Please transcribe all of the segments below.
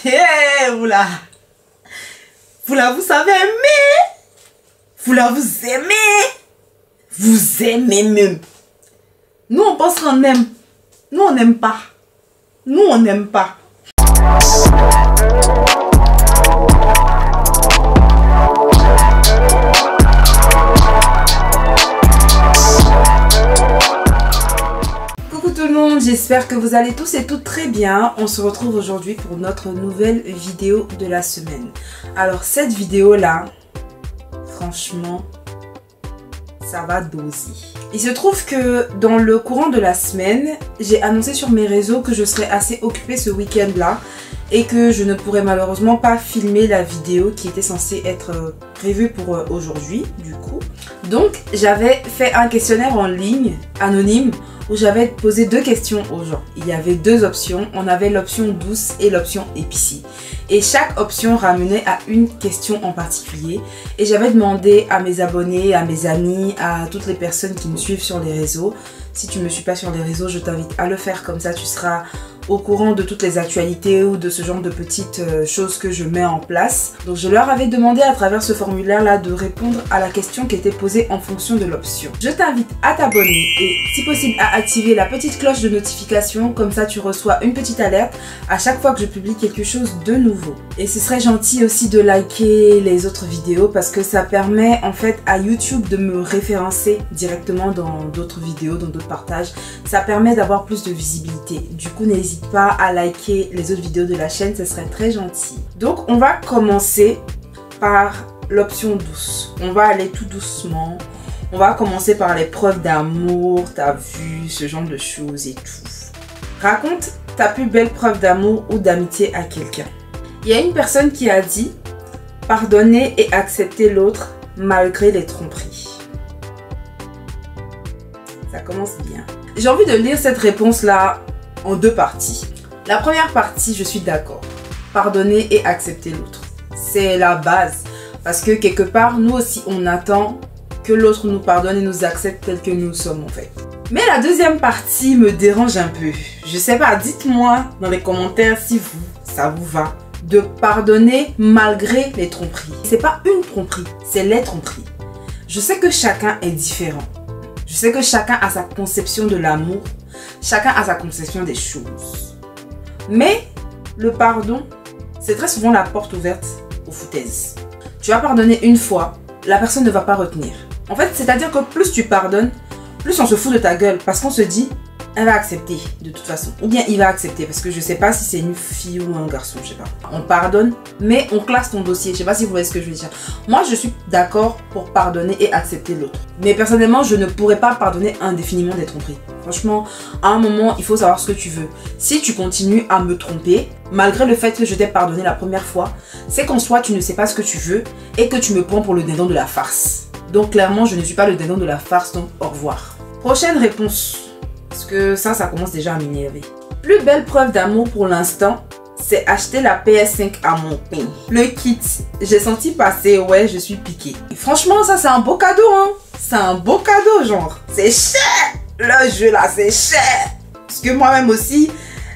Vous là, vous savez aimer. Vous là, vous aimez. Vous aimez même. Nous, on pense qu'on aime. Nous, on n'aime pas. Nous, on n'aime pas. Coucou tout le monde, j'espère que vous allez tous et toutes très bien. On se retrouve aujourd'hui pour notre nouvelle vidéo de la semaine. Alors cette vidéo là, franchement, ça va doser. Il se trouve que dans le courant de la semaine, j'ai annoncé sur mes réseaux que je serais assez occupée ce week-end là et que je ne pourrais malheureusement pas filmer la vidéo qui était censée être prévue pour aujourd'hui du coup. Donc j'avais fait un questionnaire en ligne anonyme où j'avais posé deux questions aux gens. Il y avait deux options, on avait l'option douce et l'option épicée. Et chaque option ramenait à une question en particulier. Et j'avais demandé à mes abonnés, à mes amis, à toutes les personnes qui me suivent sur les réseaux. Si tu ne me suis pas sur les réseaux, je t'invite à le faire, comme ça tu seras au courant de toutes les actualités ou de ce genre de petites choses que je mets en place. Donc je leur avais demandé à travers ce formulaire là de répondre à la question qui était posée en fonction de l'option. Je t'invite à t'abonner et si possible à activer la petite cloche de notification, comme ça tu reçois une petite alerte à chaque fois que je publie quelque chose de nouveau. Et ce serait gentil aussi de liker les autres vidéos parce que ça permet en fait à YouTube de me référencer directement dans d'autres vidéos, dans d'autres partages. Ça permet d'avoir plus de visibilité. Du coup n'hésite pas à liker les autres vidéos de la chaîne, ce serait très gentil. Donc on va commencer par l'option douce. On va aller tout doucement. On va commencer par les preuves d'amour, t'as vu, ce genre de choses et tout. Raconte ta plus belle preuve d'amour ou d'amitié à quelqu'un. Il y a une personne qui a dit pardonner et accepter l'autre malgré les tromperies. Ça commence bien. J'ai envie de lire cette réponse-là en deux parties. La première partie, je suis d'accord. Pardonner et accepter l'autre. C'est la base. Parce que quelque part, nous aussi, on attend que l'autre nous pardonne et nous accepte tel que nous sommes en fait. Mais la deuxième partie me dérange un peu. Je sais pas, dites-moi dans les commentaires si ça vous va de pardonner malgré les tromperies. C'est pas une tromperie, c'est les tromperies. Je sais que chacun est différent. Je sais que chacun a sa conception de l'amour. Chacun a sa conception des choses. Mais le pardon, c'est très souvent la porte ouverte aux foutaises. Tu vas pardonner une fois, la personne ne va pas retenir. En fait, c'est-à-dire que plus tu pardonnes, plus on se fout de ta gueule parce qu'on se dit, elle va accepter de toute façon. Ou bien il va accepter parce que je sais pas si c'est une fille ou un garçon, je sais pas. On pardonne, mais on classe ton dossier. Je sais pas si vous voyez ce que je veux dire. Moi, je suis d'accord pour pardonner et accepter l'autre. Mais personnellement, je ne pourrais pas pardonner indéfiniment des tromperies. Franchement, à un moment, il faut savoir ce que tu veux. Si tu continues à me tromper, malgré le fait que je t'ai pardonné la première fois, c'est qu'en soi, tu ne sais pas ce que tu veux et que tu me prends pour le dindon de la farce. Donc clairement, je ne suis pas le dindon de la farce, donc au revoir. Prochaine réponse. Parce que ça commence déjà à m'énerver. Plus belle preuve d'amour pour l'instant, c'est acheter la PS5 à mon pain. Le kit, j'ai senti passer, ouais, je suis piquée. Et franchement, ça c'est un beau cadeau, hein. C'est un beau cadeau, genre. C'est cher. Le jeu là, c'est cher. Parce que moi-même aussi,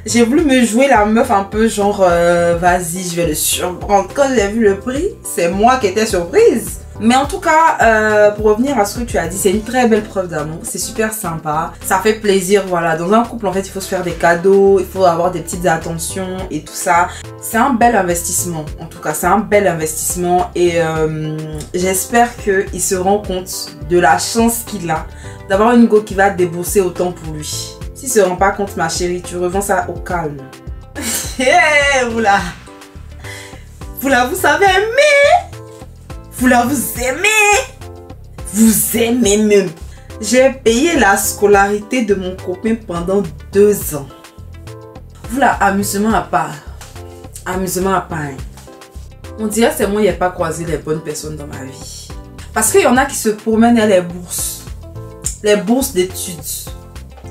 j'ai voulu me jouer la meuf un peu genre, vas-y, je vais le surprendre. Quand j'ai vu le prix, c'est moi qui étais surprise. Mais en tout cas, pour revenir à ce que tu as dit, c'est une très belle preuve d'amour. C'est super sympa. Ça fait plaisir, voilà. Dans un couple, en fait, il faut se faire des cadeaux. Il faut avoir des petites attentions et tout ça. C'est un bel investissement. En tout cas, c'est un bel investissement. Et j'espère qu'il se rend compte de la chance qu'il a d'avoir une go qui va débourser autant pour lui. S'il ne se rend pas compte, ma chérie, tu revends ça au calme. Vous là, vous savez aimer. Vous là, vous aimez. Vous aimez même. J'ai payé la scolarité de mon copain pendant 2 ans. Voilà, amusement à part. Amusement à part. On dirait c'est moi qui n'ai pas croisé les bonnes personnes dans ma vie. Parce qu'il y en a qui se promènent à les bourses. Les bourses d'études.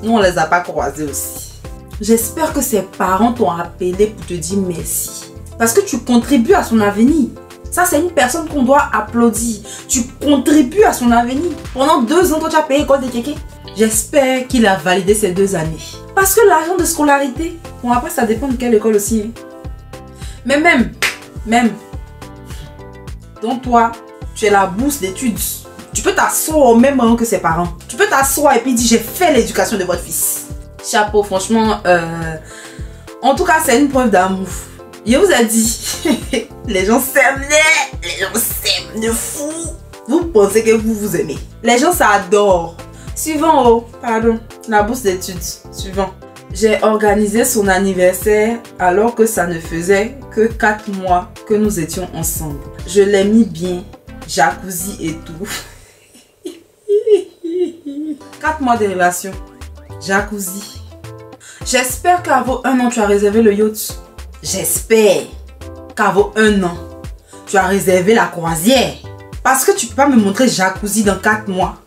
Nous, on ne les a pas croisées aussi. J'espère que ses parents t'ont appelé pour te dire merci. Parce que tu contribues à son avenir. Ça, c'est une personne qu'on doit applaudir. Tu contribues à son avenir. Pendant 2 ans, toi, tu as payé l'école des kékés. J'espère qu'il a validé ces 2 années. Parce que l'argent de scolarité, bon, après, ça dépend de quelle école aussi. Hein. Mais même, donc toi, tu es la bourse d'études. Tu peux t'asseoir au même moment que ses parents. Tu peux t'asseoir et puis dire, j'ai fait l'éducation de votre fils. Chapeau, franchement, en tout cas, c'est une preuve d'amour. Je vous ai dit, les gens s'aiment, les gens s'aiment de fou. Vous pensez que vous vous aimez. Les gens s'adorent. Suivant, oh, pardon, la bourse d'études. Suivant. J'ai organisé son anniversaire alors que ça ne faisait que 4 mois que nous étions ensemble. Je l'ai mis bien, jacuzzi et tout. 4 mois de relation, jacuzzi. J'espère qu'à vos 1 an, tu as réservé le yacht. J'espère qu'à vos 1 an, tu as réservé la croisière. Parce que tu peux pas me montrer jacuzzi dans 4 mois.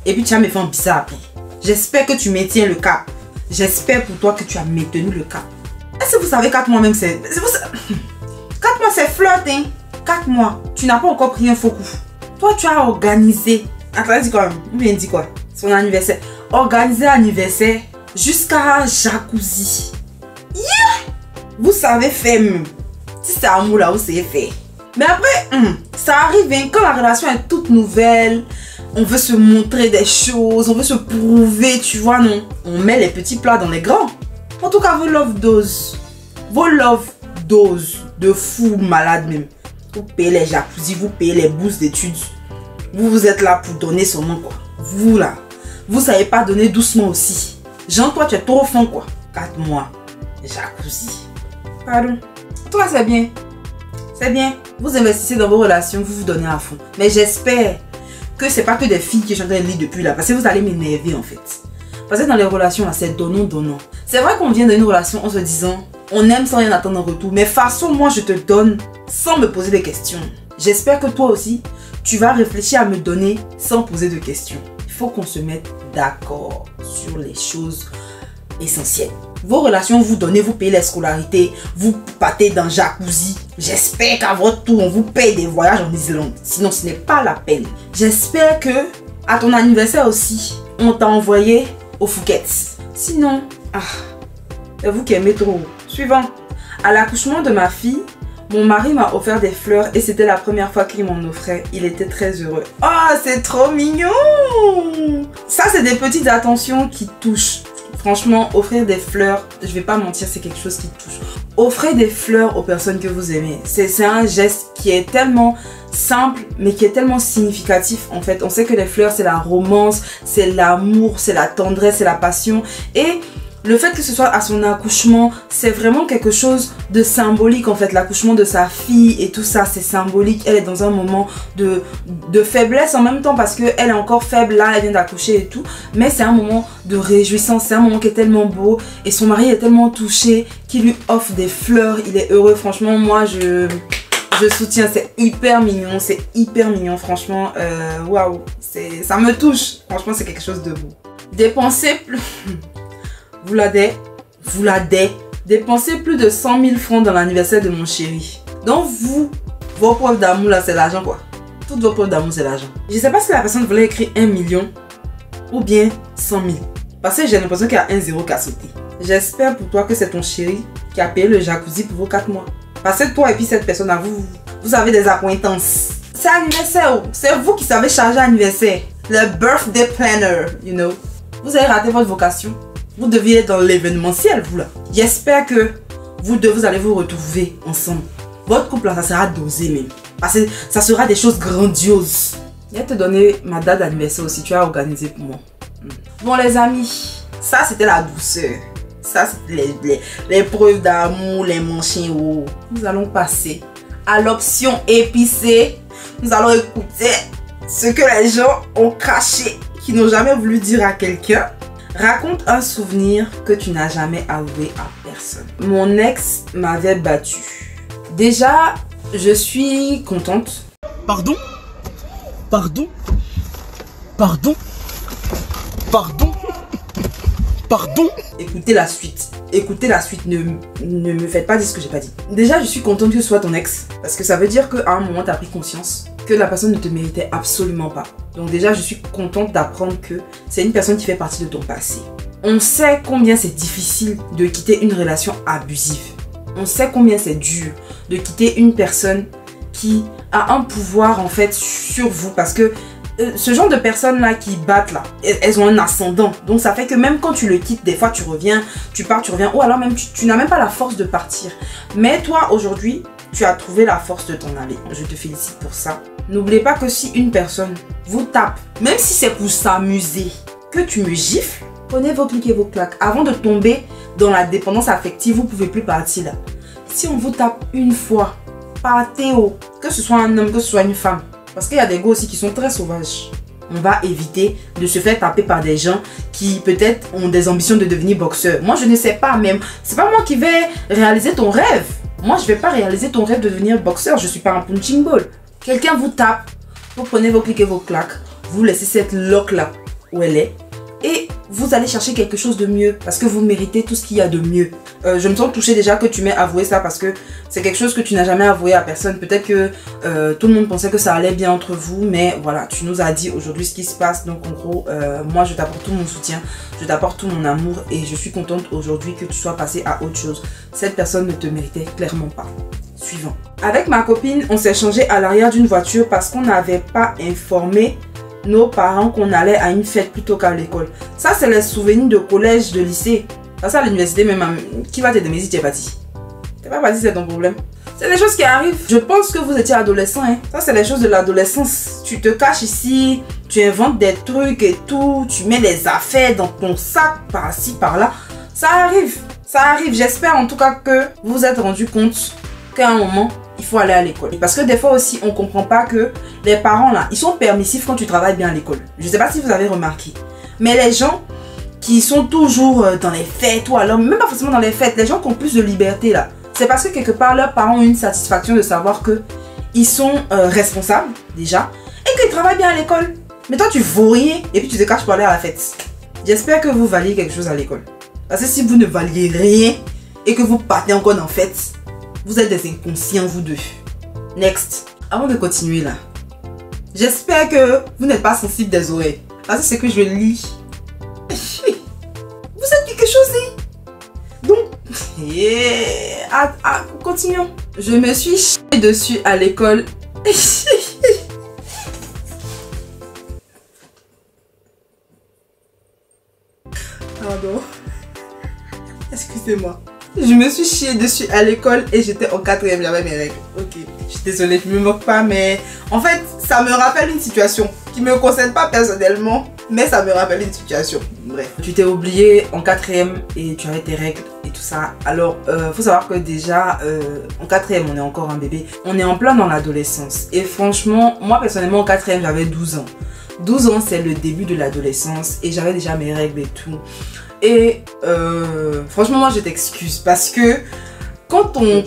Et puis tu vas me faire un bizarre après. J'espère que tu maintiens le cap. J'espère pour toi que tu as maintenu le cap. Est-ce que vous savez 4 mois même c'est... 4 mois c'est flirt hein. 4 mois. Tu n'as pas encore pris un faux coup. Toi tu as organisé. Attends, dis quoi? Ou bien dis quoi? Son anniversaire. Organiser l'anniversaire jusqu'à jacuzzi. Yeah! Vous savez faire même. Si c'est amour là, vous savez faire. Mais après, ça arrive hein, quand la relation est toute nouvelle. On veut se montrer des choses, on veut se prouver, tu vois, non? On met les petits plats dans les grands. En tout cas, vos love doses. Vos love doses de fou malade même. Vous payez les jacuzzi, vous payez les bourses d'études. Vous êtes là pour donner son nom, quoi. Vous là, vous savez pas donner doucement aussi. Jean, toi, tu es trop fin, quoi. 4 mois, jacuzzi. Pardon. Toi, c'est bien. C'est bien. Vous investissez dans vos relations, vous vous donnez à fond. Mais j'espère que c'est pas que des filles qui chantent un lit depuis là. Parce que vous allez m'énerver en fait. Parce que dans les relations là, c'est donnant. C'est vrai qu'on vient d'une relation en se disant on aime sans rien attendre en retour. Mais façon, moi je te donne sans me poser des questions. J'espère que toi aussi, tu vas réfléchir à me donner sans poser de questions. Il faut qu'on se mette d'accord sur les choses essentielles. Vos relations, vous donnez, vous payez les scolarités, vous partez dans jacuzzi. J'espère qu'à votre tour, on vous paye des voyages en Islande. Sinon, ce n'est pas la peine. J'espère que à ton anniversaire aussi, on t'a envoyé au Phuket. Sinon, c'est vous qui aimez trop. Suivant. À l'accouchement de ma fille, mon mari m'a offert des fleurs et c'était la première fois qu'il m'en offrait. Il était très heureux. Oh, c'est trop mignon! Ça, c'est des petites attentions qui touchent. Franchement, offrir des fleurs, je vais pas mentir, c'est quelque chose qui touche. Offrez des fleurs aux personnes que vous aimez. C'est un geste qui est tellement simple, mais qui est tellement significatif en fait. On sait que les fleurs, c'est la romance, c'est l'amour, c'est la tendresse, c'est la passion. Et le fait que ce soit à son accouchement, c'est vraiment quelque chose de symbolique en fait. L'accouchement de sa fille et tout ça, c'est symbolique. Elle est dans un moment de faiblesse en même temps parce qu'elle est encore faible là, elle vient d'accoucher et tout. Mais c'est un moment de réjouissance, c'est un moment qui est tellement beau. Et son mari est tellement touché qu'il lui offre des fleurs. Il est heureux, franchement, moi je soutiens, c'est hyper mignon, franchement, waouh, ça me touche. Franchement, c'est quelque chose de beau. Dépenser plus... Dépensez plus de 100 000 francs dans l'anniversaire de mon chéri. Donc vous, vos preuves d'amour là, c'est l'argent quoi. Toutes vos preuves d'amour, c'est l'argent. Je sais pas si la personne voulait écrire 1 million ou bien 100 000. Parce que j'ai l'impression qu'il y a un zéro qui a sauté. J'espère pour toi que c'est ton chéri qui a payé le jacuzzi pour vos 4 mois. Parce que toi et puis cette personne là, vous avez des accointances. C'est anniversaire, c'est vous qui savez charger anniversaire. Le birthday planner, you know. Vous avez raté votre vocation. Vous deviez être dans l'événementiel, vous là. J'espère que vous deux, vous allez vous retrouver ensemble. Votre couple là, ça sera dosé même. Parce que ça sera des choses grandioses. Je vais te donner ma date d'anniversaire aussi, tu as organisé pour moi. Bon les amis, ça c'était la douceur. Ça c'était les preuves d'amour, les machins. Oh. Nous allons passer à l'option épicée. Nous allons écouter ce que les gens ont caché, qui n'ont jamais voulu dire à quelqu'un. Raconte un souvenir que tu n'as jamais avoué à personne. Mon ex m'avait battu. Déjà, je suis contente. Pardon? Pardon? Pardon? Pardon? Pardon? Écoutez la suite. Écoutez la suite. Ne me faites pas dire ce que j'ai pas dit. Déjà, je suis contente que ce soit ton ex. Parce que ça veut dire qu'à un moment, tu as pris conscience que la personne ne te méritait absolument pas. Donc déjà, je suis contente d'apprendre que c'est une personne qui fait partie de ton passé. On sait combien c'est difficile de quitter une relation abusive. On sait combien c'est dur de quitter une personne qui a un pouvoir en fait sur vous, parce que ce genre de personnes là qui battent là, elles ont un ascendant, donc ça fait que même quand tu le quittes, des fois tu reviens, tu pars, tu reviens, ou alors même tu n'as même pas la force de partir. Mais toi aujourd'hui, tu as trouvé la force de t'en aller. Je te félicite pour ça. N'oubliez pas que si une personne vous tape, même si c'est pour s'amuser, que tu me gifles, prenez vos clics et vos claques. Avant de tomber dans la dépendance affective, vous ne pouvez plus partir là. Si on vous tape une fois, partez haut. Que ce soit un homme, que ce soit une femme. Parce qu'il y a des gars aussi qui sont très sauvages. On va éviter de se faire taper par des gens qui peut-être ont des ambitions de devenir boxeur. Moi, je ne sais pas même. C'est pas moi qui vais réaliser ton rêve. Moi, je ne vais pas réaliser ton rêve de devenir boxeur. Je ne suis pas un punching ball. Quelqu'un vous tape, vous prenez vos clics et vos claques, vous laissez cette loque là où elle est et vous allez chercher quelque chose de mieux parce que vous méritez tout ce qu'il y a de mieux. Je me sens touchée déjà que tu m'aies avoué ça parce que c'est quelque chose que tu n'as jamais avoué à personne. Peut-être que tout le monde pensait que ça allait bien entre vous, mais voilà, tu nous as dit aujourd'hui ce qui se passe. Donc en gros, moi je t'apporte tout mon soutien, je t'apporte tout mon amour et je suis contente aujourd'hui que tu sois passé à autre chose. Cette personne ne te méritait clairement pas. Suivant. Avec ma copine, on s'est changé à l'arrière d'une voiture parce qu'on n'avait pas informé nos parents qu'on allait à une fête plutôt qu'à l'école. Ça, c'est les souvenirs de collège, de lycée. Ça, à l'université, même, qui va t'aider si tu es parti? Tu n'es pas parti, c'est ton problème. C'est des choses qui arrivent. Je pense que vous étiez adolescent. Hein. Ça, c'est les choses de l'adolescence. Tu te caches ici, tu inventes des trucs et tout. Tu mets les affaires dans ton sac, par-ci, par-là. Ça arrive. Ça arrive. J'espère en tout cas que vous vous êtes rendu compte qu'à un moment, il faut aller à l'école. Parce que des fois aussi, on ne comprend pas que les parents là, ils sont permissifs quand tu travailles bien à l'école. Je ne sais pas si vous avez remarqué. Mais les gens qui sont toujours dans les fêtes ou alors, même pas forcément dans les fêtes, les gens qui ont plus de liberté là, c'est parce que quelque part, leurs parents ont une satisfaction de savoir qu'ils sont responsables déjà et qu'ils travaillent bien à l'école. Mais toi, tu vaux rien et puis tu te caches pour aller à la fête. J'espère que vous valiez quelque chose à l'école. Parce que si vous ne valiez rien et que vous partez encore en fête, vous êtes des inconscients, vous deux. Next. Avant de continuer là, j'espère que vous n'êtes pas sensible des oreilles. Parce que c'est que je lis. Vous êtes quelque chose, hein? Donc, continuons. Je me suis chiée dessus à l'école. Pardon. Excusez-moi. Je me suis chiée dessus à l'école et j'étais en 4e, j'avais mes règles. Ok, je suis désolée, je me moque pas, mais en fait, ça me rappelle une situation qui me concerne pas personnellement, mais ça me rappelle une situation. Bref, tu t'es oublié en 4e et tu avais tes règles et tout ça. Alors, faut savoir que déjà, en 4e, on est encore un bébé. On est en plein dans l'adolescence. Et franchement, moi personnellement, en 4e, j'avais 12 ans. 12 ans, c'est le début de l'adolescence et j'avais déjà mes règles et tout. Et franchement, moi je t'excuse parce que quand on...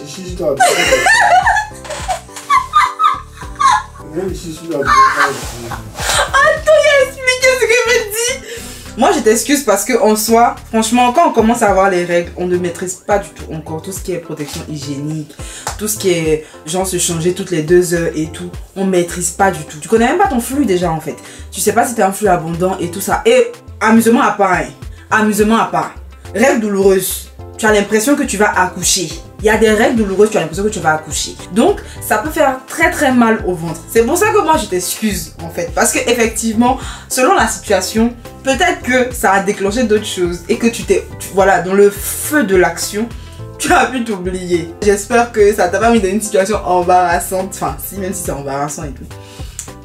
Moi je t'excuse parce que en soi, franchement, quand on commence à avoir les règles, on ne maîtrise pas du tout encore tout ce qui est protection hygiénique, tout ce qui est genre se changer toutes les 2 heures et tout, on maîtrise pas du tout. Tu connais même pas ton flux déjà en fait. Tu sais pas si tu as un flux abondant et tout ça. Et amusement à part, hein. Amusement à part. Règles douloureuses. Tu as l'impression que tu vas accoucher. Il y a des règles douloureuses, tu as l'impression que tu vas accoucher. Donc, ça peut faire très très mal au ventre. C'est pour ça que moi, je t'excuse en fait. Parce que effectivement, selon la situation, peut-être que ça a déclenché d'autres choses. Et que voilà, dans le feu de l'action, tu as pu t'oublier. J'espère que ça t'a pas mis dans une situation embarrassante. Enfin, même si c'est embarrassant et tout.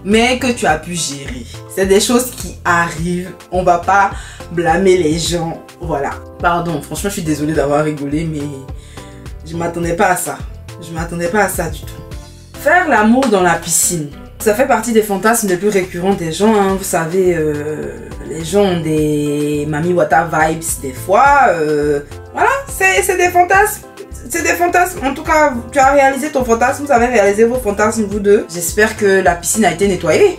Mais que tu as pu gérer. C'est des choses qui arrivent. On va pas blâmer les gens. Voilà. Pardon, franchement, je suis désolée d'avoir rigolé, mais je m'attendais pas à ça. Je m'attendais pas à ça du tout. Faire l'amour dans la piscine. Ça fait partie des fantasmes les plus récurrents des gens. Hein. Vous savez, les gens ont des Mami Wata vibes des fois. Voilà, c'est des fantasmes. C'est des fantasmes. En tout cas, tu as réalisé ton fantasme. Vous avez réalisé vos fantasmes, vous deux. J'espère que la piscine a été nettoyée.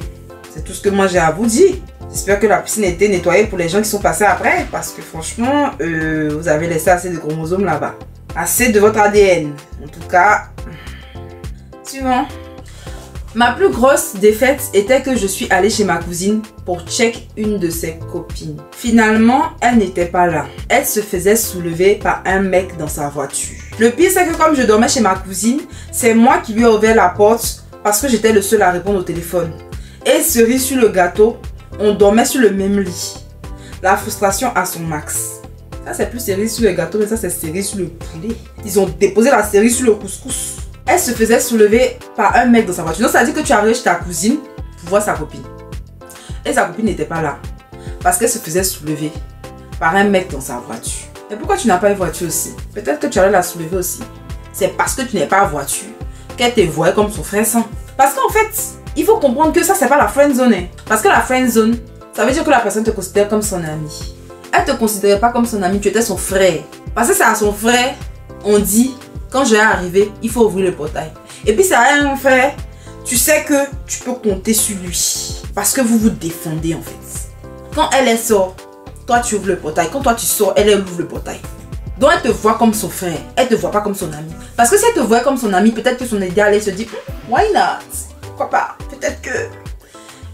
C'est tout ce que moi j'ai à vous dire. J'espère que la piscine a été nettoyée pour les gens qui sont passés après. Parce que franchement, vous avez laissé assez de chromosomes là-bas. Assez de votre ADN. En tout cas, suivant. Ma plus grosse défaite était que je suis allée chez ma cousine pour check une de ses copines. Finalement, elle n'était pas là. Elle se faisait soulever par un mec dans sa voiture. Le pire, c'est que comme je dormais chez ma cousine, c'est moi qui lui ai ouvert la porte parce que j'étais le seul à répondre au téléphone. Et cerise sur le gâteau, on dormait sur le même lit. La frustration à son max. Ça, c'est plus cerise sur le gâteau, mais ça, c'est cerise sur le poulet. Ils ont déposé la cerise sur le couscous. Elle se faisait soulever par un mec dans sa voiture. Donc, ça veut dire que tu arrives chez ta cousine pour voir sa copine. Et sa copine n'était pas là. Parce qu'elle se faisait soulever par un mec dans sa voiture. Et pourquoi tu n'as pas une voiture aussi? Peut-être que tu allais la soulever aussi. C'est parce que tu n'es pas en voiture qu'elle te voit comme son frère sang. Parce qu'en fait, il faut comprendre que ça, c'est pas la friend zone. Parce que la friend zone, ça veut dire que la personne te considère comme son ami. Elle te considérait pas comme son ami, tu étais son frère. Parce que c'est à son frère, on dit, quand je vais arriver, il faut ouvrir le portail. Et puis c'est à un frère, tu sais que tu peux compter sur lui. Parce que vous vous défendez en fait. Quand elle sort, toi tu ouvres le portail. Quand toi tu sors, elle ouvre le portail. Donc elle te voit comme son frère, elle te voit pas comme son ami. Parce que si elle te voit comme son ami, peut-être que son idéal, elle se dit, why not? Pourquoi pas? Peut-être que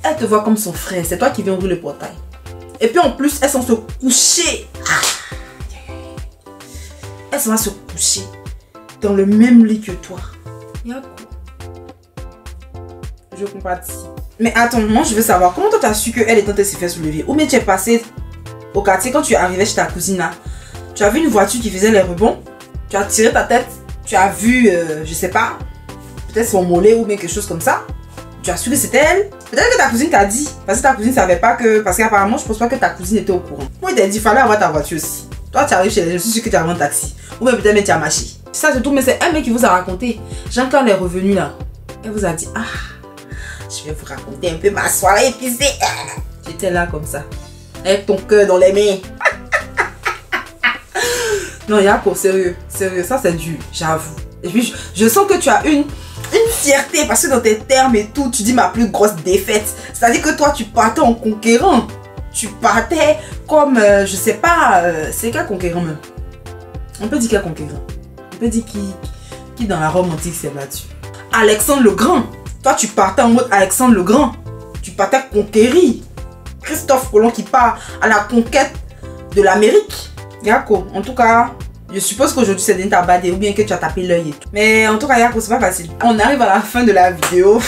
elle te voit comme son frère, c'est toi qui viens ouvrir le portail. Et puis en plus, elles sont se coucher. Elles sont à se coucher dans le même lit que toi. Je compatis. Mais attends, moi je veux savoir, comment toi tu as su qu'elle est en train de se faire soulever? Ou bien tu es passé au quartier quand tu arrivais chez ta cousine là. Tu as vu une voiture qui faisait les rebonds. Tu as tiré ta tête. Tu as vu, je sais pas, peut-être son mollet ou bien quelque chose comme ça. Tu as su que c'était elle. Peut-être que ta cousine t'a dit. Parce que ta cousine savait pas que... Parce qu'apparemment, je pense pas que ta cousine était au courant. Moi, il t'a dit, il fallait avoir ta voiture aussi. Toi, tu arrives chez elle, je suis sûre que tu as un taxi. Ou bien peut-être que tu as marché. Ça, c'est tout, mais c'est un mec qui vous a raconté. Jean, quand elle est revenue là, elle vous a dit, ah, je vais vous raconter un peu ma soirée épuisée. J'étais là comme ça. Avec ton cœur dans les mains. Non, Yako, sérieux, sérieux, ça c'est dur, j'avoue. Et puis, je sens que tu as une fierté parce que dans tes termes et tout, tu dis ma plus grosse défaite. C'est-à-dire que toi, tu partais en conquérant. Tu partais comme, je sais pas, c'est quel conquérant même? On peut dire quel conquérant? On peut dire qui dans la Rome antique s'est battu? Alexandre le Grand. Toi, tu partais en mode Alexandre le Grand. Tu partais conquérir. Christophe Colomb qui part à la conquête de l'Amérique. Yako, en tout cas, je suppose qu'aujourd'hui c'est ta badé ou bien que tu as tapé l'œil et tout. Mais en tout cas, Yako, c'est pas facile. On arrive à la fin de la vidéo.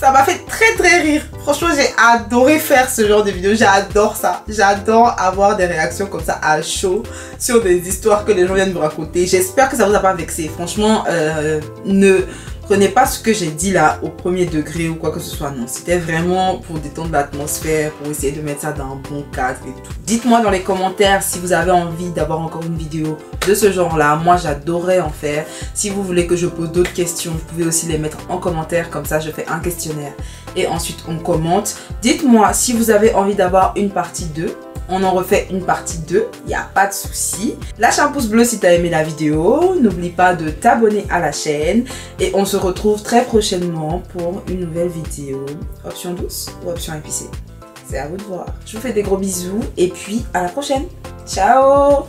Ça m'a fait très rire. Franchement, j'ai adoré faire ce genre de vidéo. J'adore ça. J'adore avoir des réactions comme ça à chaud sur des histoires que les gens viennent me raconter. J'espère que ça vous a pas vexé. Franchement, ne prenez pas ce que j'ai dit là au premier degré ou quoi que ce soit. Non, c'était vraiment pour détendre l'atmosphère, pour essayer de mettre ça dans un bon cadre et tout. Dites-moi dans les commentaires si vous avez envie d'avoir encore une vidéo de ce genre là. Moi, j'adorerais en faire. Si vous voulez que je pose d'autres questions, vous pouvez aussi les mettre en commentaire. Comme ça, je fais un questionnaire et ensuite on commente. Dites-moi si vous avez envie d'avoir une partie 2. On en refait une partie 2, il n'y a pas de souci. Lâche un pouce bleu si tu as aimé la vidéo. N'oublie pas de t'abonner à la chaîne. Et on se retrouve très prochainement pour une nouvelle vidéo. Option douce ou option épicée? C'est à vous de voir. Je vous fais des gros bisous et puis à la prochaine. Ciao!